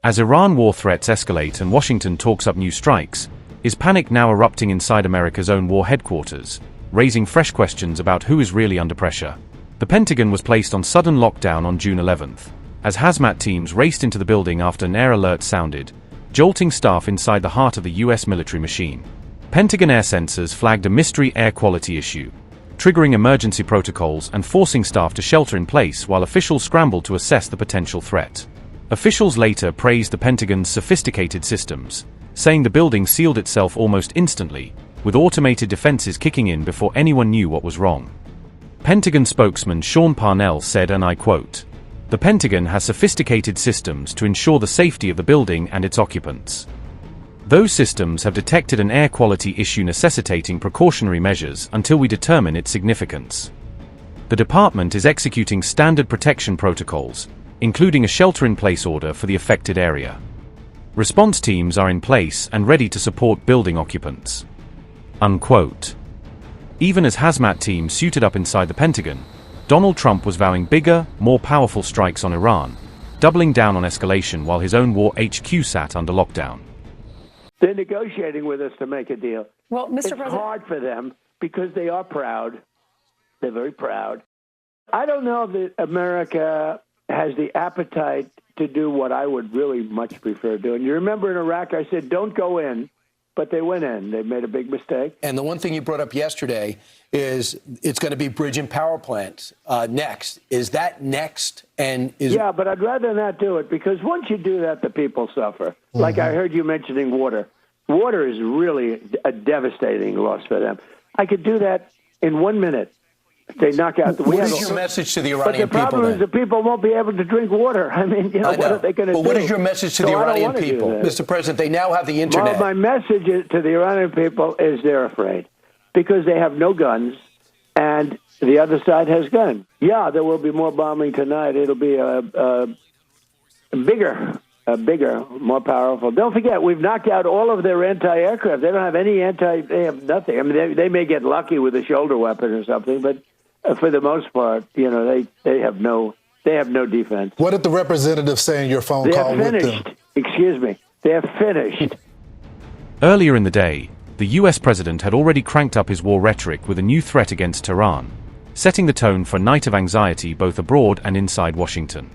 As Iran war threats escalate and Washington talks up new strikes, is panic now erupting inside America's own war headquarters, raising fresh questions about who is really under pressure? The Pentagon was placed on sudden lockdown on June 11th, as hazmat teams raced into the building after an air alert sounded, jolting staff inside the heart of the U.S. military machine. Pentagon air sensors flagged a mystery air quality issue, triggering emergency protocols and forcing staff to shelter in place while officials scrambled to assess the potential threat. Officials later praised the Pentagon's sophisticated systems, saying the building sealed itself almost instantly, with automated defenses kicking in before anyone knew what was wrong. Pentagon spokesman Sean Parnell said, and I quote, "The Pentagon has sophisticated systems to ensure the safety of the building and its occupants. Those systems have detected an air quality issue necessitating precautionary measures until we determine its significance. The department is executing standard protection protocols, including a shelter-in-place order for the affected area. Response teams are in place and ready to support building occupants." Unquote. Even as hazmat teams suited up inside the Pentagon, Donald Trump was vowing bigger, more powerful strikes on Iran, doubling down on escalation while his own war HQ sat under lockdown. They're negotiating with us to make a deal. Well, Mr. It's President, hard for them because they are proud. They're very proud. I don't know that America has the appetite to do what I would really much prefer doing. You remember in Iraq, I said, don't go in, but they went in. They made a big mistake. And the one thing you brought up yesterday is it's going to be bridge and power plants next. Is that next? Yeah, but I'd rather not do it because once you do that, the people suffer. Mm-hmm. Like I heard you mentioning water. Water is really a devastating loss for them. I could do that in 1 minute. They knock out the What is your message to the Iranian people? But the problem is the people won't be able to drink water. I mean, what are they going to do? But what is your message to the Iranian people? Mr. President, they now have the internet. Well, my message to the Iranian people is they're afraid because they have no guns and the other side has guns. Yeah, there will be more bombing tonight. It'll be bigger, more powerful. Don't forget, we've knocked out all of their anti-aircraft. They don't have any they have nothing. I mean, they may get lucky with a shoulder weapon or something, but for the most part, they have no defense. What did the representative say in your phone call with them? They're finished. Excuse me. They're finished. Earlier in the day, the US president had already cranked up his war rhetoric with a new threat against Tehran, setting the tone for a night of anxiety both abroad and inside Washington.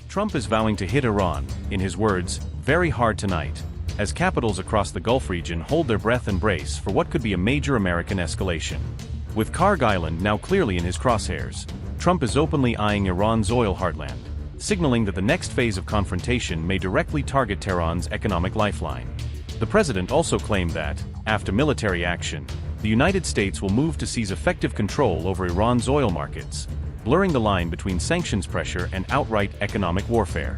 Trump is vowing to hit Iran, in his words, very hard tonight, as capitals across the Gulf region hold their breath and brace for what could be a major American escalation. With Karg Island now clearly in his crosshairs, Trump is openly eyeing Iran's oil heartland, signaling that the next phase of confrontation may directly target Tehran's economic lifeline. The president also claimed that, after military action, the United States will move to seize effective control over Iran's oil markets, blurring the line between sanctions pressure and outright economic warfare.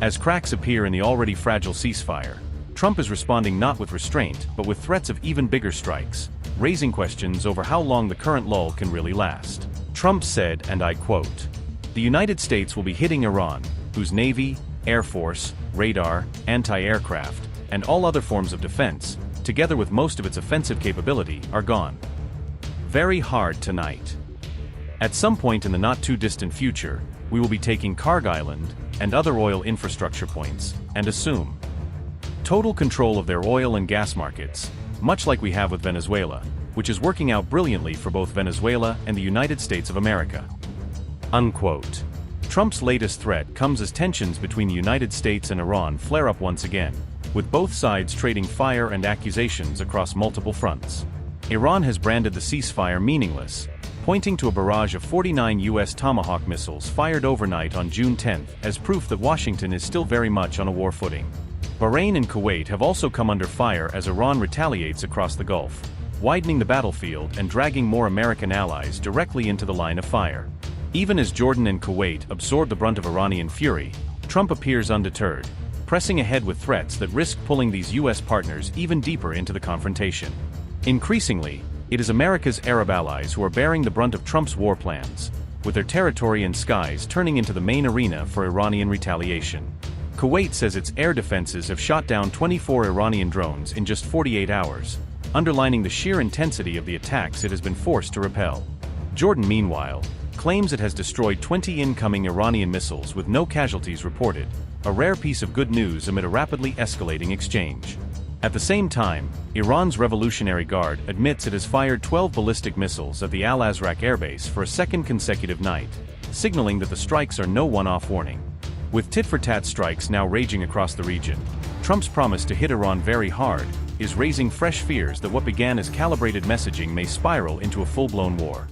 As cracks appear in the already fragile ceasefire, Trump is responding not with restraint but with threats of even bigger strikes, raising questions over how long the current lull can really last. Trump said, and I quote, "The United States will be hitting Iran, whose Navy, Air Force, radar, anti-aircraft, and all other forms of defense, together with most of its offensive capability, are gone. Very hard tonight. At some point in the not-too-distant future, we will be taking Karg Island and other oil infrastructure points, and assume total control of their oil and gas markets, much like we have with Venezuela, which is working out brilliantly for both Venezuela and the United States of America." Unquote. Trump's latest threat comes as tensions between the United States and Iran flare up once again, with both sides trading fire and accusations across multiple fronts. Iran has branded the ceasefire meaningless, pointing to a barrage of 49 U.S. Tomahawk missiles fired overnight on June 10 as proof that Washington is still very much on a war footing. Bahrain and Kuwait have also come under fire as Iran retaliates across the Gulf, widening the battlefield and dragging more American allies directly into the line of fire. Even as Jordan and Kuwait absorb the brunt of Iranian fury, Trump appears undeterred, pressing ahead with threats that risk pulling these U.S. partners even deeper into the confrontation. Increasingly, it is America's Arab allies who are bearing the brunt of Trump's war plans, with their territory and skies turning into the main arena for Iranian retaliation. Kuwait says its air defenses have shot down 24 Iranian drones in just 48 hours, underlining the sheer intensity of the attacks it has been forced to repel. Jordan, meanwhile, claims it has destroyed 20 incoming Iranian missiles with no casualties reported, a rare piece of good news amid a rapidly escalating exchange. At the same time, Iran's Revolutionary Guard admits it has fired 12 ballistic missiles at the Al-Azraq airbase for a second consecutive night, signaling that the strikes are no one-off warning. With tit-for-tat strikes now raging across the region, Trump's promise to hit Iran very hard is raising fresh fears that what began as calibrated messaging may spiral into a full-blown war.